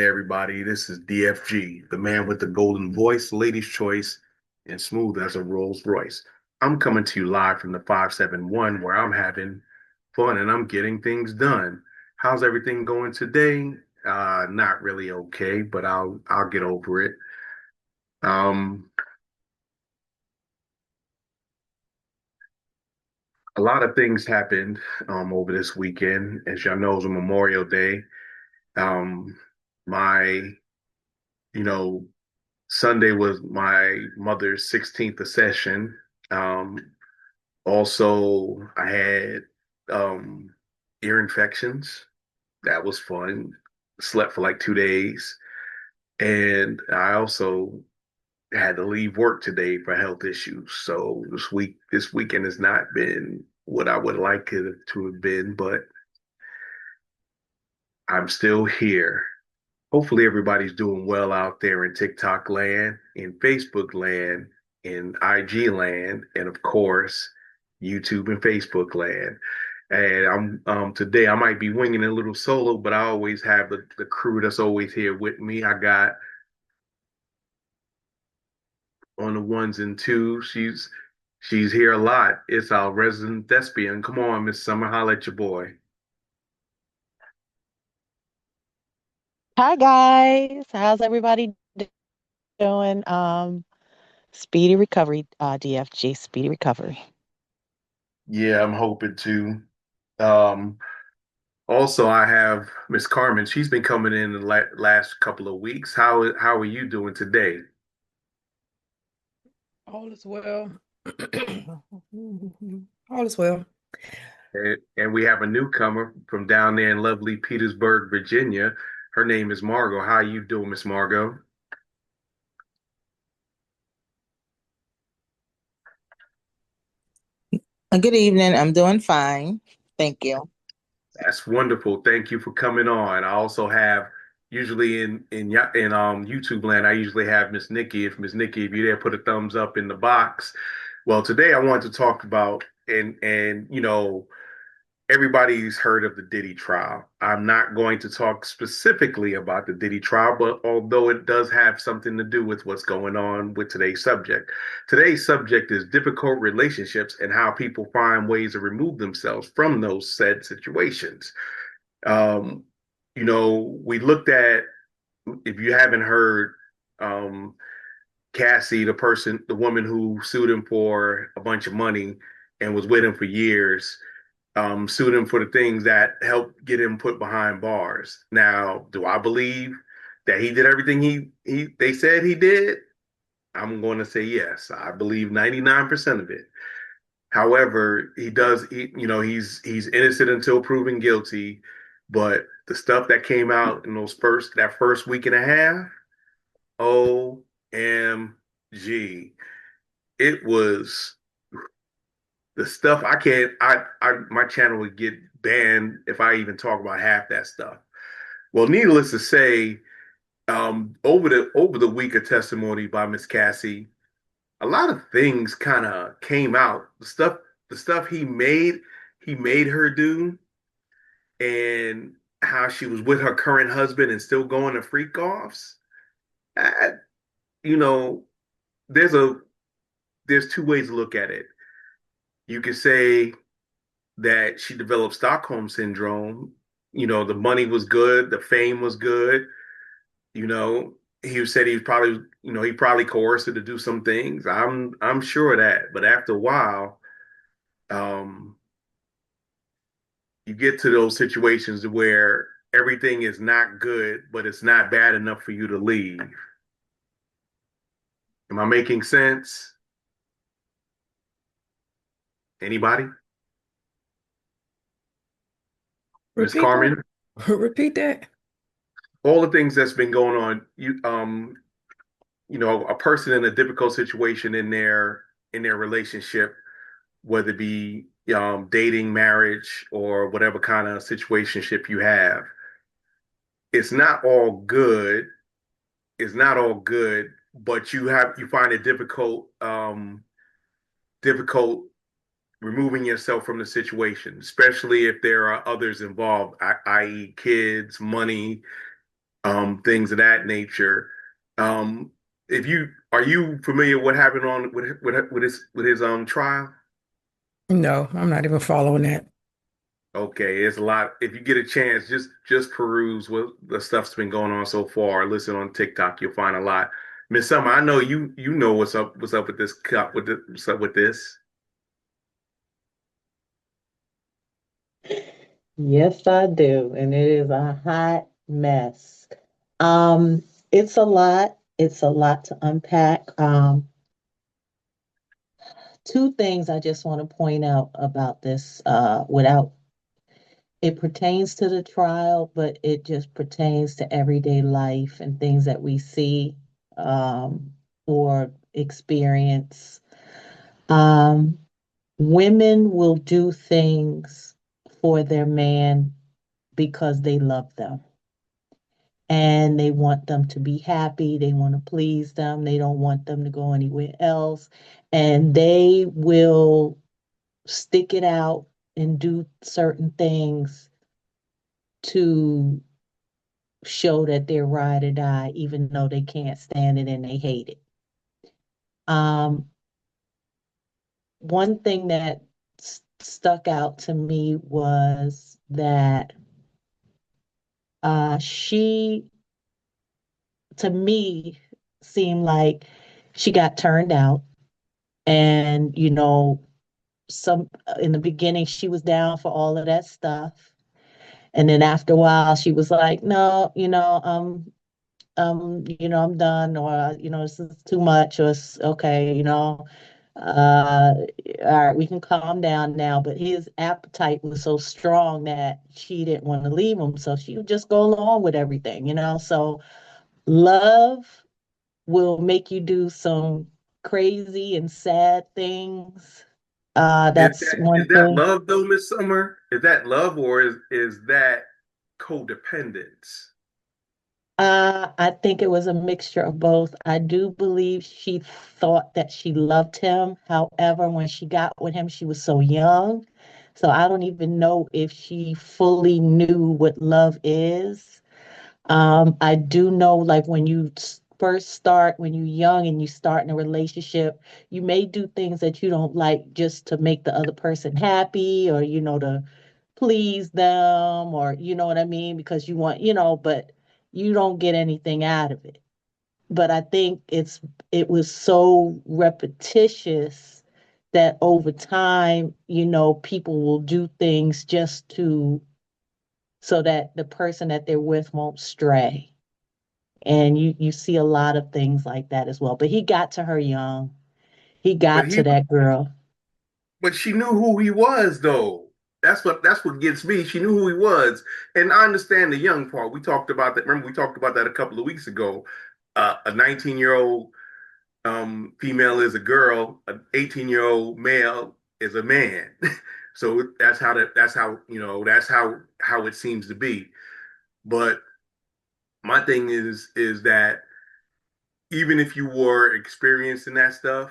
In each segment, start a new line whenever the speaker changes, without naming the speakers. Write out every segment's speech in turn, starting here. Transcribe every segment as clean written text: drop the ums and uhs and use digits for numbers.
Everybody, this is DFG, the man with the golden voice, lady's choice, and smooth as a Rolls Royce. I'm coming to you live from the 571 where I'm having fun and I'm getting things done. How's everything going today? Not really okay, but I'll get over it. Um, a lot of things happened over this weekend. As y'all know, it was Memorial Day. Um, my, you know, Sunday was my mother's 16th accession. Um, Also, I had ear infections. That was fun. Slept for like 2 days. And I also had to leave work today for health issues. So this weekend has not been what I would like it to have been, but I'm still here. Hopefully everybody's doing well out there in TikTok land, in Facebook land, in IG land, and of course, YouTube and Facebook land. And I'm today I might be winging a little solo, but I always have the crew that's always here with me. I got on the ones and twos. She's here a lot. It's our resident thespian. Come on, Miss Summer, holla at your boy.
Hi guys, how's everybody doing? Speedy recovery, DFG, speedy recovery.
Yeah, I'm hoping to. Um, Also, I have Miss Carmen. She's been coming in the last couple of weeks. How are you doing today?
All is well. All is well.
And we have a newcomer from down there in lovely Petersburg, Virginia. Her name is Margo. How you doing, Miss Margo?
Good evening. I'm doing fine. Thank you.
That's wonderful. Thank you for coming on. I also have usually in YouTube land, I usually have Miss Nikki. If Miss Nikki, if you there, put a thumbs up in the box. Well, today I want to talk about and everybody's heard of the Diddy trial. I'm not going to talk specifically about the Diddy trial, but although it does have something to do with what's going on with today's subject. Today's subject is difficult relationships and how people find ways to remove themselves from those said situations. Um, we looked at, if you haven't heard, um, Cassie, the woman who sued him for a bunch of money and was with him for years, sued him for the things that helped get him put behind bars. Now, do I believe that he did everything he they said he did? I'm going to say yes. I believe 99% of it. However, he's innocent until proven guilty, but the stuff that came out in that first week and a half, OMG. It was the stuff I can't I my channel would get banned if I even talk about half that stuff. Well, needless to say, over the week of testimony by Miss Cassie, a lot of things kind of came out. The stuff he made her do, and how she was with her current husband and still going to freak offs. I, you know, there's a there's two ways to look at it. You could say that she developed Stockholm syndrome. The money was good, the fame was good. You know, he said he probably coerced her to do some things. I'm sure of that. But after a while, um, you get to those situations where everything is not good, but it's not bad enough for you to leave. Am I making sense? Anybody? Miss
Repeat that.
Carmen?
Repeat that.
All the things that's been going on, a person in a difficult situation in their relationship, whether it be dating, marriage, or whatever kind of situationship you have, it's not all good. It's not all good, but you find it difficult removing yourself from the situation, especially if there are others involved, i.e., kids, money. things of that nature. Um, if you are you familiar what happened on with his trial?
No, I'm not even following that.
Okay, it's a lot. If you get a chance, just peruse what the stuff's been going on so far. Listen on TikTok, you'll find a lot. Miss Summer, I know you know what's up with this cup what's up with this.
Yes, I do. And it is a hot mess. Um, it's a lot. It's a lot to unpack. Two things I just want to point out about this, without it pertains to the trial, but it just pertains to everyday life and things that we see, or experience. Um, Women will do things for their man because they love them and they want them to be happy. They want to please them. They don't want them to go anywhere else. And they will stick it out and do certain things to show that they're ride or die, even though they can't stand it and they hate it. Um, One thing that stuck out to me was that she, to me, seemed like she got turned out. And, some in the beginning, she was down for all of that stuff. And then after a while, she was like, no, I'm done, or, this is too much, or it's okay, uh, all right, we can calm down now. But his appetite was so strong that she didn't want to leave him. So she would just go along with everything. So love will make you do some crazy and sad things.
Is
That's
that
one
is that
thing.
love though, Miss Summer? Is that love or is that codependence?
I think it was a mixture of both. I do believe she thought that she loved him. However, when she got with him, she was so young. So I don't even know if she fully knew what love is. I do know, like, when you first start, when you're young and you start in a relationship, you may do things that you don't like just to make the other person happy, or, to please them, or, you know what I mean? Because you want, but you don't get anything out of it. But I think it was so repetitious that over time, people will do things just to so that the person that they're with won't stray. And you see a lot of things like that as well. But he got to her young. He
But
got
he
to that girl.
but she knew who he was though. That's what gets me. She knew who he was. And I understand the young part. We talked about that. Remember, we talked about that a couple of weeks ago. A 19-year-old female is a girl, an 18-year-old male is a man. So that's how it seems to be. But my thing is that even if you were experiencing that stuff,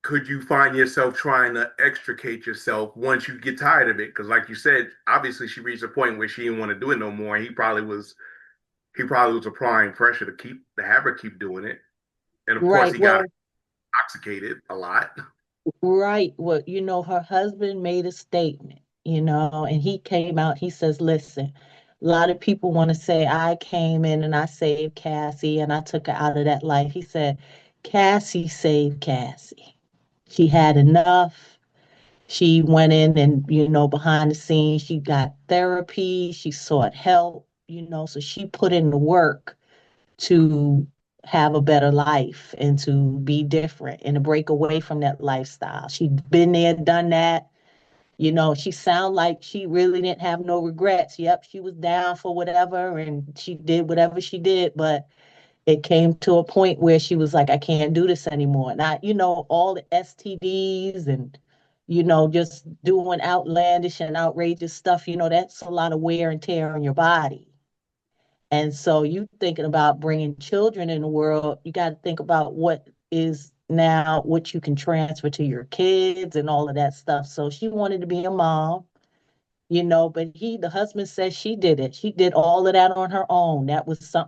could you find yourself trying to extricate yourself once you get tired of it? Because, like you said, obviously she reached a point where she didn't want to do it no more. And he probably was applying pressure to have her keep doing it. And of course,
Right.
he got
Well,
intoxicated a lot.
right. Well, her husband made a statement, and he came out, he says, listen, a lot of people want to say I came in and I saved Cassie and I took her out of that life. He said, Cassie saved Cassie. She had enough. She went in and, behind the scenes, she got therapy, she sought help, so she put in the work to have a better life and to be different and to break away from that lifestyle. She'd been there, done that. She sounded like she really didn't have no regrets. Yep, she was down for whatever and she did whatever she did, but it came to a point where she was like, I can't do this anymore. And all the STDs and, just doing outlandish and outrageous stuff, that's a lot of wear and tear on your body. And so you thinking about bringing children in the world, you got to think about what is now what you can transfer to your kids and all of that stuff. So she wanted to be a mom. But the husband says she did it. She did all of that on her own. That was something